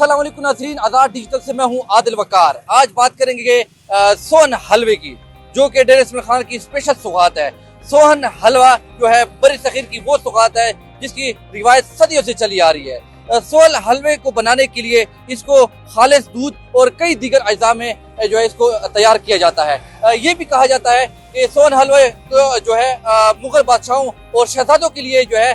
अस्सलाम वालेकुम नाज़रीन, आज़ाद डिजिटल से मैं हूं आदिल वकार। आज बात करेंगे सोहन हलवे की, जो कि डेरा इस्माइल खान की स्पेशल सौगात है। सोहन हलवा जो है बड़ी सग़ीर की वो सौगात है जिसकी रिवायत सदियों से चली आ रही है। सोहन हलवे को बनाने के लिए इसको खालिस दूध और कई दीगर अज्जा में जो है इसको तैयार किया जाता है। ये भी कहा जाता है कि सोहन हलवे जो है मुगल बादशाहों और शहजादों के लिए जो है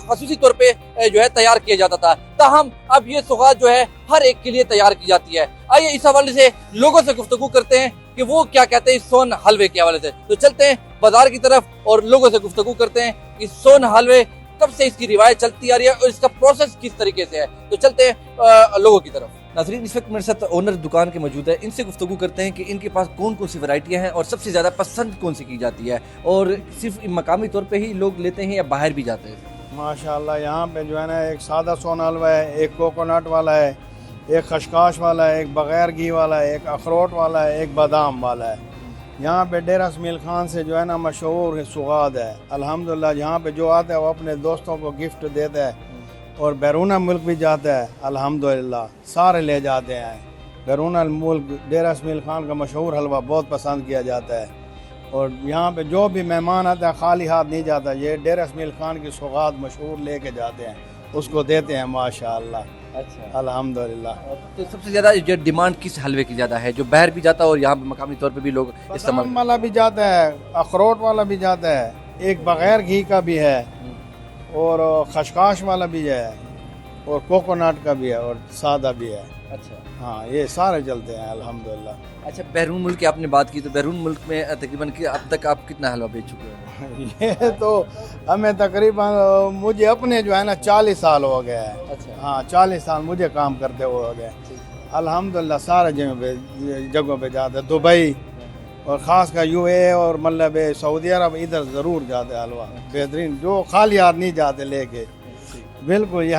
खसूसी तौर पे जो है तैयार किया जाता था। ताहम अब ये सौगात जो है हर एक के लिए तैयार की जाती है। आइए इस हवाले से लोगों से गुफ्तगू करते हैं कि वो क्या कहते हैं इस सोहन हलवे के हवाले से। तो चलते हैं बाजार की तरफ और लोगों से गुफ्तगू करते हैं कि सोहन हलवे कब से इसकी रिवायत चलती आ रही है और इसका प्रोसेस किस तरीके से है। तो चलते हैं लोगों की तरफ। नाज़रीन, इस वक्त मेरे साथ ओनर दुकान के मौजूद है। इनसे गुफ्तगू करते हैं कि इनके पास कौन कौन सी वैरायटियाँ हैं और सबसे ज़्यादा पसंद कौन सी की जाती है, और सिर्फ मकामी तौर पे ही लोग लेते हैं या बाहर भी जाते हैं। माशाल्लाह, यहाँ पे जो है ना एक सादा सोहन हलवा है, एक कोकोनट वाला है, एक खशखाश वाला है, एक बग़ैर घी वाला है, एक अखरोट वाला है, एक बादाम वाला है। यहाँ पे डेरा इस्माइल खान से जो है ना मशहूर सौगात है। अल्हम्दुलिल्लाह, यहाँ पे जो आता है वो अपने दोस्तों को गिफ्ट देता है और बैरून मुल्क भी जाता है। अल्हम्दुलिल्लाह सारे ले जाते हैं। बैरून मुल्क डेरा इस्माइल खान का मशहूर हलवा बहुत पसंद किया जाता है और यहाँ पे जो भी मेहमान आता है खाली हाथ नहीं जाता। ये डेरा इस्माइल खान की सौगात मशहूर लेके जाते हैं, उसको देते हैं माशाअल्लाह। अच्छा, अल्हम्दुलिल्लाह। तो सबसे ज़्यादा जो डिमांड किस हलवे की ज़्यादा है, जो बाहर भी जाता है और यहाँ पे मकामी तौर पे भी लोग इस्तेमाल? बादाम वाला भी जाता है, अखरोट वाला भी जाता है, एक बग़ैर घी का भी है और खशखाश वाला भी है और कोकोनट का भी है और सादा भी है। अच्छा हाँ, ये सारे चलते हैं अल्हम्दुलिल्लाह। अच्छा, बैरून मुल्क की आपने बात की, तो बैरून मुल्क में तकरीबन कि अब तक आप कितना हलवा बेच चुके हैं? ये तो हमें तकरीबन मुझे अपने जो है ना 40 साल हो गया है। अच्छा, हाँ, 40 साल मुझे काम करते हुए हो गए। अल्हम्दुलिल्लाह सारे जगहों पे जाते हैं, दुबई और ख़ास कर UAE और मतलब सऊदी अरब, इधर ज़रूर जाते हैं हलवा। बेहतरीन, जो खाली हाथ नहीं जाते लेके। बिल्कुल, ये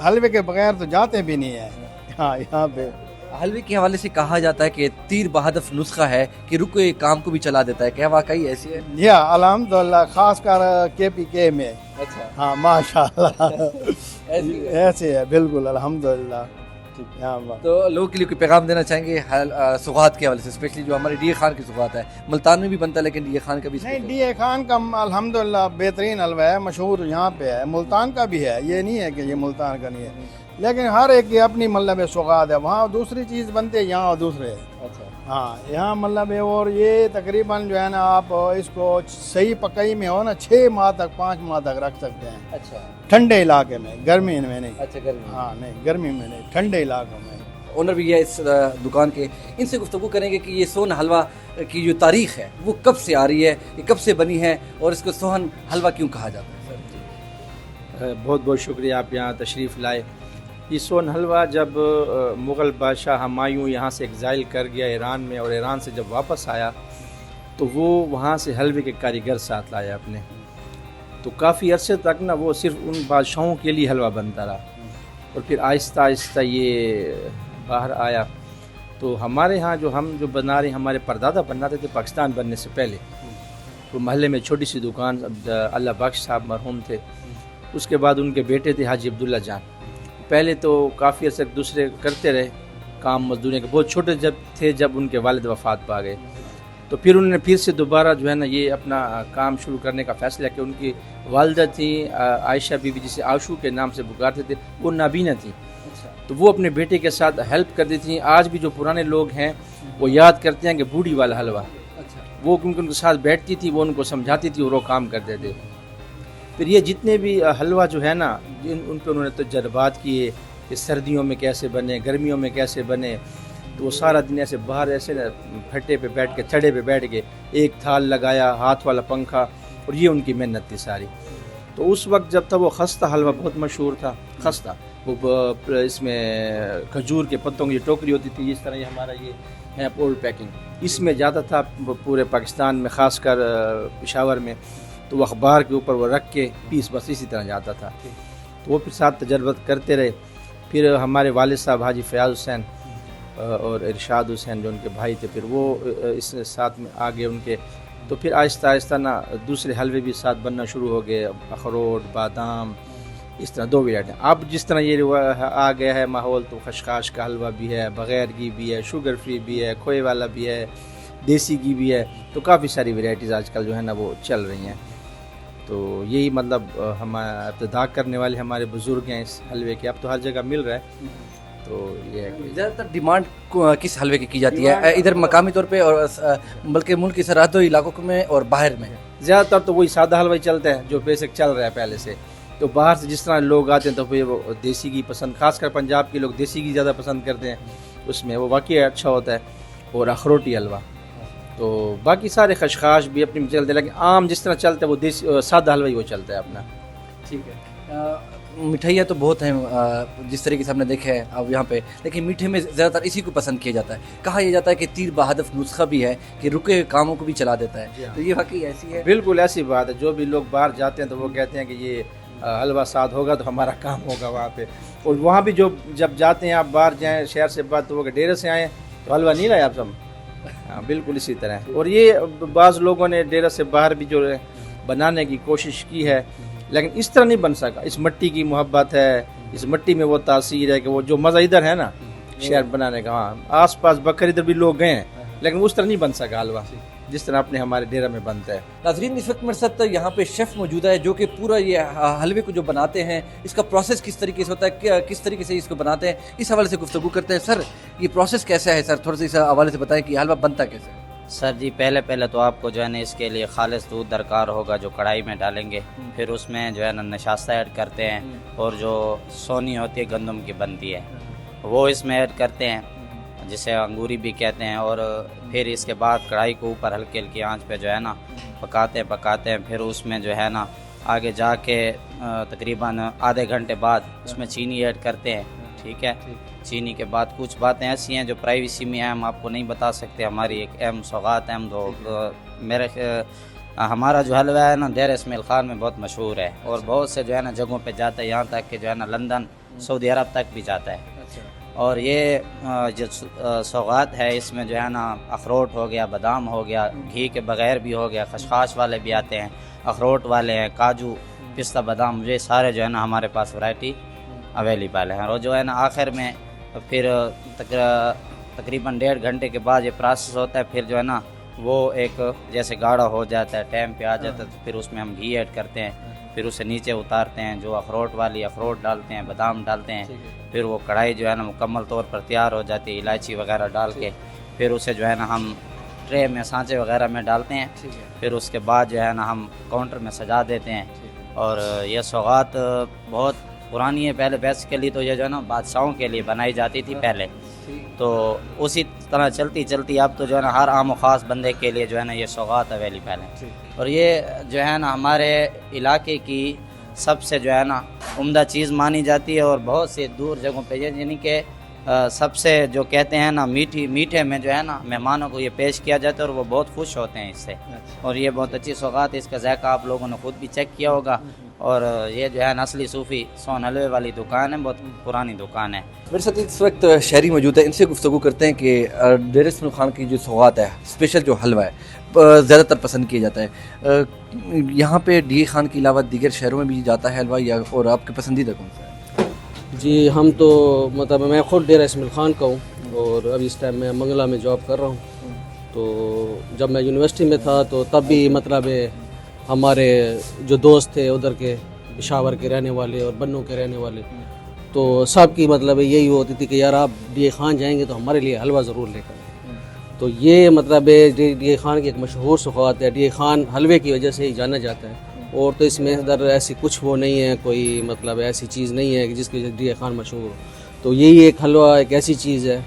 हलवे के बगैर तो जाते भी नहीं है। हाँ, यहाँ पे हलवे के हवाले से कहा जाता है कि तीर बहादुर नुस्खा है कि रुके काम को भी चला देता है। क्या वाकई ऐसी है? या अल्हम्दुलिल्लाह, ख़ास कर KPK में। अच्छा, हाँ माशाल्लाह ऐसी है। ऐसे है, बिल्कुल अल्हम्दुलिल्लाह। यहाँ तो लोगों के लिए कोई पैगाम देना चाहेंगे सौगात के हवाले से, स्पेशली जो हमारे DA खान की सौगात है? मुल्तान में भी बनता है लेकिन DA खान का भी नहीं, DA खान का अल्हम्दुलिल्लाह बेहतरीन हलवा है, मशहूर यहाँ पे है। मुल्तान का भी है, ये नहीं है कि ये मुल्तान का नहीं है, लेकिन हर एक की अपनी मतलब सौगात है। वहाँ दूसरी चीज़ बनते हैं, यहाँ दूसरे। अच्छा, हाँ, यहाँ मतलब और ये तकरीबन जो है ना आप इसको सही पकाई में हो ना 6 माह तक 5 माह तक रख सकते हैं। अच्छा, ठंडे इलाके में, गर्मी में नहीं। अच्छा, गर्मी। हाँ नहीं, गर्मी में नहीं, ठंडे इलाकों में। ओनर भी है इस दुकान के, इनसे गुफ्तगू करेंगे कि ये सोहन हलवा की जो तारीख़ है वो कब से आ रही है, ये कब से बनी है और इसको सोहन हलवा क्यों कहा जाता है? सर, बहुत बहुत शुक्रिया, आप यहाँ तशरीफ़ लाए। ये सोहन हलवा जब मुग़ल बादशाह हुमायूं यहाँ से एग्ज़ाइल कर गया ईरान में, और ईरान से जब वापस आया तो वो वहाँ से हलवे के कारीगर साथ लाया अपने। तो काफ़ी अरसे तक ना वो सिर्फ उन बादशाहों के लिए हलवा बनता रहा और फिर आहिस्ता आहिस्ता ये बाहर आया। तो हमारे यहाँ हम जो बना रहे, हमारे परदादा बनाते थे पाकिस्तान बनने से पहले। तो महल्ले में छोटी सी दुकान, अल्लाह बख्श साहब मरहूम थे, उसके बाद उनके बेटे थे हाजी अब्दुल्ला जान। पहले तो काफ़ी अर्से दूसरे करते रहे काम मजदूरी के, बहुत छोटे जब उनके वालिद वफ़ात पा गए। तो फिर उन्होंने फिर से दोबारा जो है ना ये अपना काम शुरू करने का फ़ैसला किया। उनकी वालिदा थी आयशा बीवी, जिसे आशू के नाम से पुकारते थे, वो नाबीना थी। तो वो अपने बेटे के साथ हेल्प करती थी। आज भी जो पुराने लोग हैं वो याद करते हैं कि बूढ़ी वाला हलवा, वो क्योंकि उनके साथ बैठती थी, वो उनको समझाती थी और वो काम करते थे। फिर ये जितने भी हलवा जो है ना, उन पर उन्होंने तजर्बात किए कि सर्दियों में कैसे बने, गर्मियों में कैसे बने। तो वो सारा दिन ऐसे बाहर ऐसे ना फट्टे पे बैठ के, छड़े पे बैठ के, एक थाल लगाया, हाथ वाला पंखा, और ये उनकी मेहनत थी सारी। तो उस वक्त जब था वो खस्ता हलवा बहुत मशहूर था। खस्ता वो इसमें खजूर के पत्तों की टोकरी होती थी, इस तरह ये हमारा ये है ओल्ड पैकिंग, इसमें ज़्यादा था पूरे पाकिस्तान में, ख़ासकर पेशावर में। तो वो अखबार के ऊपर वो रख के पीस बस इसी तरह जाता था। तो वो फिर साथ तजर्बा करते रहे। फिर हमारे वालिद साहब हाजी फयाज़ हुसैन और इरशाद हुसैन जो उनके भाई थे, फिर वो इस साथ में आगे उनके। तो फिर आहिस्ता आहिस्ता ना दूसरे हलवे भी साथ बनना शुरू हो गए, अखरोट, बादाम, اس طرح 2 ویرائٹی. اب جس طرح یہ آ گیا ہے ماحول تو خشخاش کا حلوہ بھی ہے, بغیر گھی بھی ہے, شوگر فری بھی ہے, کھوئے والا بھی ہے, دیسی گھی بھی ہے, تو کافی ساری ویرائٹیز آج کل جو ہے نا وہ چل رہی ہیں. تو یہی مطلب ہم ابتدا کرنے والے ہمارے بزرگ ہیں اس حلوے کے. اب تو ہر جگہ مل رہا ہے. تو یہ ہے کہ زیادہ تر ڈیمانڈ کس حلوے کی جاتی ہے ادھر مقامی طور پہ اور بلکہ ملک کی سرحدوں علاقوں میں اور باہر میں؟ زیادہ تر تو وہی سادہ حلوہ ہی چلتا ہے جو بیسک چل رہا ہے پہلے سے. تو باہر سے جس طرح لوگ آتے ہیں تو پھر وہ دیسی گھی پسند, خاص کر پنجاب کے لوگ دیسی گھی زیادہ پسند کرتے ہیں, اس میں وہ واقعی اچھا ہوتا ہے. اور اخروٹی حلوہ. تو باقی سارے خشخاش بھی اپنی چلتے ہیں, لیکن عام جس طرح چلتا ہے وہ دیسی سادہ حلوہ ہی وہ چلتا ہے اپنا. ٹھیک ہے. مٹھائیاں تو بہت ہیں جس طریقے سے ہم نے دیکھا ہے اب یہاں پہ, لیکن میٹھے میں زیادہ تر اسی کو پسند کیا جاتا ہے. کہا یہ جاتا ہے کہ تیر بہدف نسخہ بھی ہے کہ رکے کاموں کو بھی چلا دیتا ہے. تو یہ واقعی ایسی ہے؟ بالکل ایسی بات ہے. جو بھی لوگ باہر جاتے ہیں تو وہ کہتے ہیں کہ یہ حلوہ ساتھ ہوگا تو ہمارا کام ہوگا وہاں پہ. اور وہاں بھی جب جاتے ہیں آپ باہر جائیں شہر سے باہر تو وہ کہ ڈیرے سے آئیں تو حلوہ نہیں لائے آپ سب. ہاں بالکل اسی طرح. اور یہ بعض لوگوں نے ڈیرے سے باہر بھی جو بنانے کی کوشش کی ہے, لیکن اس طرح نہیں بن سکا. اس مٹی کی محبت ہے, اس مٹی میں وہ تاثیر ہے کہ وہ جو مزہ ادھر ہے نا شہر بنانے کا. ہاں آس پاس بکر ادھر بھی لوگ گئے ہیں, لیکن اس طرح نہیں بن سکا حلوہ جس طرح اپنے ہمارے ڈیرہ میں بنتا ہے. ناظرین اس وقت میرے ساتھ یہاں پہ شیف موجود ہے جو کہ پورا یہ حلوے کو جو بناتے ہیں اس کا پروسیس کس طریقے سے ہوتا ہے, کس طریقے سے اس کو بناتے ہیں, اس حوالے سے گفتگو کرتے ہیں. سر یہ پروسیس کیسا ہے سر, تھوڑا سا اس حوالے سے بتائیں کہ حلوہ بنتا کیسے ہے؟ سر جی پہلے تو آپ کو جو ہے نا اس کے لیے خالص دودھ درکار ہوگا جو کڑھائی میں ڈالیں گے. پھر اس میں جو ہے نا نشاستہ ایڈ کرتے ہیں, اور جو سونی ہوتی ہے گندم کی بنتی ہے وہ اس میں ایڈ کرتے ہیں جسے انگوری بھی کہتے ہیں. اور پھر اس کے بعد کڑھائی کو اوپر ہلکی ہلکی آنچ پہ جو ہے نا پکاتے ہیں. پھر اس میں جو ہے نا آگے جا کے تقریباً آدھے گھنٹے بعد اس میں چینی ایڈ کرتے ہیں. ٹھیک ہے. چینی کے بعد کچھ باتیں ایسی ہیں جو پرائیویسی میں ہیں, ہم آپ کو نہیں بتا سکتے. ہماری ایک اہم سوغات ہے. ہمارا جو حلوہ ہے نا ڈیر اسماعیل خان میں بہت مشہور ہے, اور بہت سے جو ہے نا جگہوں پہ جاتا ہے, یہاں تک کہ جو ہے نا لندن سعودی عرب تک بھی جاتا ہے. اور یہ جو سوغات ہے اس میں جو ہے نا اخروٹ ہو گیا, بادام ہو گیا, گھی کے بغیر بھی ہو گیا, خشخاش والے بھی آتے ہیں, اخروٹ والے ہیں, کاجو پستہ بادام, یہ سارے جو ہے نا ہمارے پاس ورائٹی اویلیبل ہیں. اور جو ہے نا آخر میں پھر تقریباً 1.5 گھنٹے کے بعد یہ پروسیس ہوتا ہے. پھر جو ہے نا وہ ایک جیسے گاڑھا ہو جاتا ہے, ٹائم پہ آ جاتا ہے, تو پھر اس میں ہم گھی ایڈ کرتے ہیں. پھر اسے نیچے اتارتے ہیں, جو اخروٹ والی اخروٹ ڈالتے ہیں, بادام ڈالتے ہیں. پھر وہ کڑھائی جو ہے نا مکمل طور پر تیار ہو جاتی ہے الائچی وغیرہ ڈال کے. پھر اسے جو ہے نا ہم ٹرے میں سانچے وغیرہ میں ڈالتے ہیں. پھر اس کے بعد جو ہے نا ہم کاؤنٹر میں سجا دیتے ہیں. اور یہ سوغات بہت پرانی ہے. پہلے بیسیکلی تو یہ جو ہے نا بادشاہوں کے لیے بنائی جاتی تھی پہلے, تو اسی طرح چلتی اب تو جو ہے نا ہر عام و خاص بندے کے لیے جو ہے نا یہ سوغات اویلیبل ہے. اور یہ جو ہے نا ہمارے علاقے کی سب سے جو ہے نا عمدہ چیز مانی جاتی ہے. اور بہت سی دور جگہوں پہ یعنی کہ سب سے جو کہتے ہیں نا میٹھے میں جو ہے نا مہمانوں کو یہ پیش کیا جاتا ہے, اور وہ بہت خوش ہوتے ہیں اس سے. اور یہ بہت اچھی سوغات ہے, اس کا ذائقہ آپ لوگوں نے خود بھی چیک کیا ہوگا. اور یہ جو ہے اصلی صوفی سون حلوے والی دکان ہے, بہت پرانی دکان ہے. میرے ساتھ اس وقت شہری موجود ہے, ان سے گفتگو کرتے ہیں کہ ڈیرہ اسماعیل خان کی جو سوغات ہے, اسپیشل جو حلوہ ہے زیادہ تر پسند کیا جاتا ہے. یہاں پہ ڈی خان کے علاوہ دیگر شہروں میں بھی جاتا ہے حلوہ, یا اور آپ کے پسندیدہ کون سا ہے؟ جی ہم تو مطلب میں خود ڈیرہ اسماعیل خان کا ہوں, اور ابھی اس ٹائم میں منگلہ میں جاب کر رہا ہوں. تو جب میں یونیورسٹی میں تھا تو تب بھی مطلب ہمارے جو دوست تھے ادھر کے پشاور کے رہنے والے اور بنوں کے رہنے والے, تو سب کی مطلب یہی ہوتی تھی کہ یار آپ ڈی خان جائیں گے تو ہمارے لیے حلوہ ضرور لے کر. تو یہ مطلب ڈی خان کی ایک مشہور سوغات ہے. ڈی خان حلوے کی وجہ سے ہی جانا جاتا ہے, اور تو اس میں ادھر ایسی کچھ وہ نہیں ہے, کوئی مطلب ایسی چیز نہیں ہے کہ جس کی وجہ سے ڈی خان مشہور ہو. تو یہی ایک حلوہ ایک ایسی چیز ہے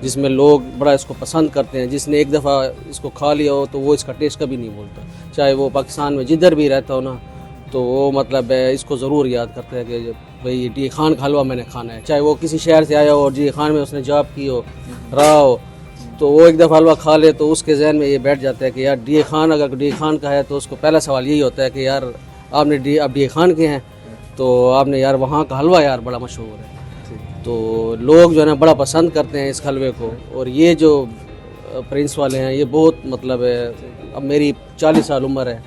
جس میں لوگ بڑا اس کو پسند کرتے ہیں. جس نے ایک دفعہ اس کو کھا لیا ہو تو وہ اس کا ٹیسٹ کبھی نہیں بھولتا, چاہے وہ پاکستان میں جدھر بھی رہتا ہو نا, تو وہ مطلب اس کو ضرور یاد کرتا ہے کہ بھئی ڈی خان کا حلوہ میں نے کھانا ہے. چاہے وہ کسی شہر سے آیا ہو اور ڈی خان میں اس نے جاب کی ہو رہا ہو, تو وہ ایک دفعہ حلوہ کھا لے تو اس کے ذہن میں یہ بیٹھ جاتا ہے کہ یار ڈی خان, اگر ڈی خان کا ہے تو اس کو پہلا سوال یہی ہوتا ہے کہ یار آپ نے ڈی خان کے ہیں تو آپ نے یار وہاں کا حلوہ یار بڑا مشہور ہے. تو لوگ جو ہے نا بڑا پسند کرتے ہیں اس حلوے کو. اور یہ جو پرنس والے ہیں یہ بہت مطلب ہے, اب میری 40 سال عمر ہے,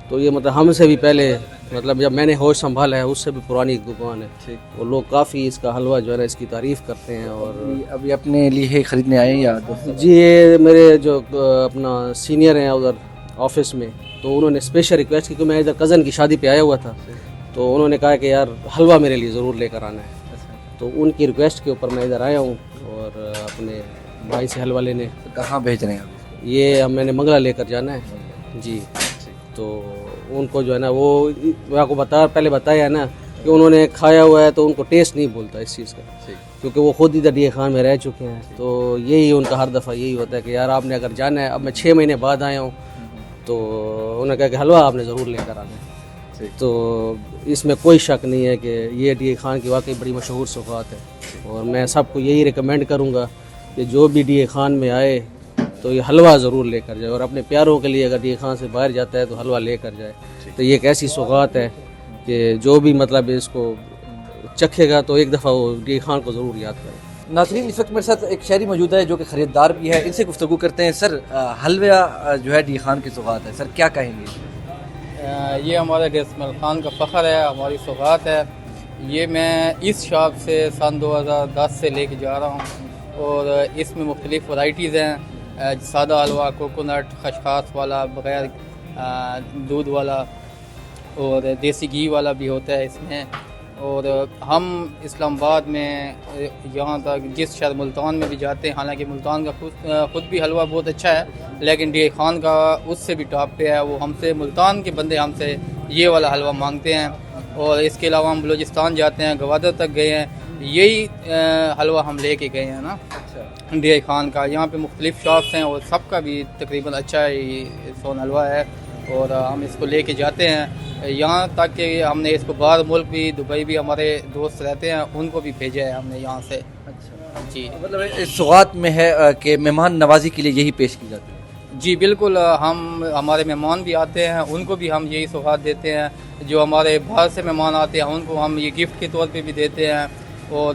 تو یہ مطلب ہم سے بھی پہلے मतलब जब मैंने होश संभाला है उससे भी पुरानी एक दुकान है। वो लोग काफ़ी इसका हलवा जो है ना इसकी तारीफ़ करते हैं। और अभी अपने लिए खरीदने आए हैं या दोस्तों? जी ये मेरे जो अपना सीनियर हैं उधर ऑफिस में, तो उन्होंने स्पेशल रिक्वेस्ट की, क्योंकि मैं इधर कज़न की शादी पे आया हुआ था, तो उन्होंने कहा कि यार हलवा मेरे लिए ज़रूर लेकर आना है। तो उनकी रिक्वेस्ट के ऊपर मैं इधर आया हूँ और अपने भाई से हलवा लेने। कहाँ भेज रहे हैं अभी? ये मैंने मंगला लेकर जाना है जी। तो उनको जो है ना वो मैं आपको पहले बताया है ना कि उन्होंने खाया हुआ है तो उनको टेस्ट नहीं बोलता इस चीज़ का, क्योंकि वो खुद इधर डीए खान में रह चुके हैं। तो यही उनका हर दफ़ा यही होता है कि यार आपने अगर जाना है, अब मैं 6 महीने बाद आया हूँ, तो उन्होंने कहा कि हलवा आपने ज़रूर लेकर आना है। तो इसमें कोई शक नहीं है कि ये डीए खान की वाकई बड़ी मशहूर सौगात है। और मैं सबको यही रिकमेंड करूँगा कि जो भी डीए खान में आए तो ये हलवा ज़रूर लेकर जाए, और अपने प्यारों के लिए अगर डीए खान से बाहर जाता है तो हलवा लेकर जाए। तो ये एक ऐसी सौगात है कि जो भी मतलब इसको चखेगा तो एक दफ़ा वो डीए खान को ज़रूर याद करे। नाज़रीन, इस वक्त मेरे साथ एक शहरी मौजूद है जो कि ख़रीदार भी है, इनसे गुफ्तगू करते हैं। सर, हलवा जो है डीए खान की सौगात है, सर क्या कहेंगे? ये हमारे डेस्मल खान का फ़ख्र है, हमारी सौगात है। ये मैं इस शॉप से सन 2010 से लेके जा रहा हूँ और इसमें मुख्तलिफ़ वैराइटीज़ हैं, सादा हलवा, कोकोनट, खशखास वाला, बग़ैर दूध वाला और देसी घी वाला भी होता है इसमें। और हम इस्लामाबाद में यहाँ तक जिस शहर मुल्तान में भी जाते हैं, हालांकि मुल्तान का खुद भी हलवा बहुत अच्छा है, लेकिन डीए खान का उससे भी टॉप पे है। वो हमसे मुल्तान के बंदे हमसे ये वाला हलवा मांगते हैं। और इसके अलावा हम बलूचिस्तान जाते हैं, गवादर तक गए हैं, यही हलवा हम लेके गए हैं ना डीए खान का। यहाँ पे मुख्तलिफ़ शॉप्स हैं और सबका भी तकरीबन अच्छा ये सोन हलवा है और हम इसको लेके जाते हैं। यहाँ तक कि हमने इसको बाहर मुल्क भी, दुबई भी हमारे दोस्त रहते हैं, उनको भी भेजा है हमने यहाँ से। अच्छा जी, मतलब इस सौगात में है कि मेहमान नवाजी के लिए यही पेश की जाती है? जी बिल्कुल, हम हमारे मेहमान भी आते हैं उनको भी हम यही सौगात देते हैं। जो हमारे बाहर से मेहमान आते हैं उनको हम ये गिफ्ट के तौर पे भी देते हैं। और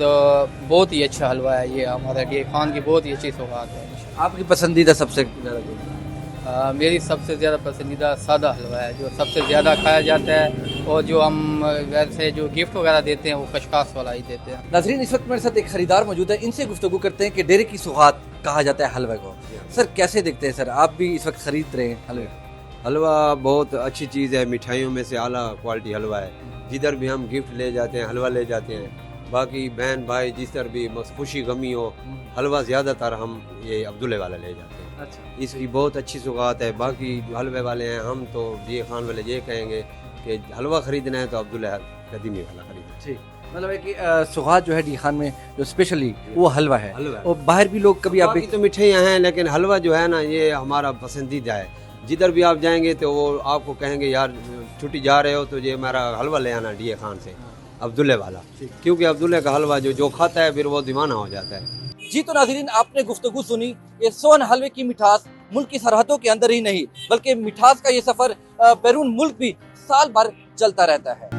बहुत ही अच्छा हलवा है ये, हमारा डीए खान की बहुत ही अच्छी सौगात है। आपकी पसंदीदा सबसे ज़्यादा? मेरी सबसे ज़्यादा पसंदीदा सादा हलवा है, जो सबसे ज़्यादा खाया जाता है। और जो हम वैसे जो गिफ्ट वगैरह देते हैं वो खशखास वाला ही देते हैं। नाज़रीन, इस वक्त मेरे साथ एक ख़रीदार मौजूद है, इनसे गुफ्तगू करते हैं कि डेरे की सौगात कहा जाता है हलवे को। सर कैसे देखते हैं सर, आप भी इस वक्त ख़रीद रहे हैं हलवे? हलवा बहुत अच्छी चीज़ है, मिठाइयों में से आला क्वालिटी हलवा है। जिधर भी हम गिफ्ट ले जाते हैं हलवा ले जाते हैं। बाकी बहन भाई जिस तरह भी खुशी गमी हो, हलवा ज़्यादातर हम ये अब्दुल्ले वाला ले जाते हैं। अच्छा, इसकी बहुत अच्छी सौगात है। बाकी जो हलवे वाले हैं, हम तो डीए खान वाले ये कहेंगे कि हलवा ख़रीदना है तो अब्दुल्ला कदीमी वाला खरीदें। ठीक, मतलब है कि सौगात जो है डीए खान में जो स्पेशली वो हलवा है। हलवा है। और बाहर भी लोग कभी आप बाकी तो मिठाइयाँ हैं, लेकिन हलवा जो है ना ये हमारा पसंदीदा है। जिधर भी आप जाएंगे तो वो आपको कहेंगे यार छुट्टी जा रहे हो तो ये मेरा हलवा ले आना डीए खान से, अब्दुल्ले वाला, क्योंकि अब्दुल्ले का हलवा जो खाता है फिर वो दीवाना हो जाता है। जी तो नाज़रीन, आपने गुफ्तगू सुनी। ये सोन हलवे की मिठास मुल्क की सरहदों के अंदर ही नहीं बल्कि मिठास का ये सफ़र बैरून मुल्क भी साल भर चलता रहता है।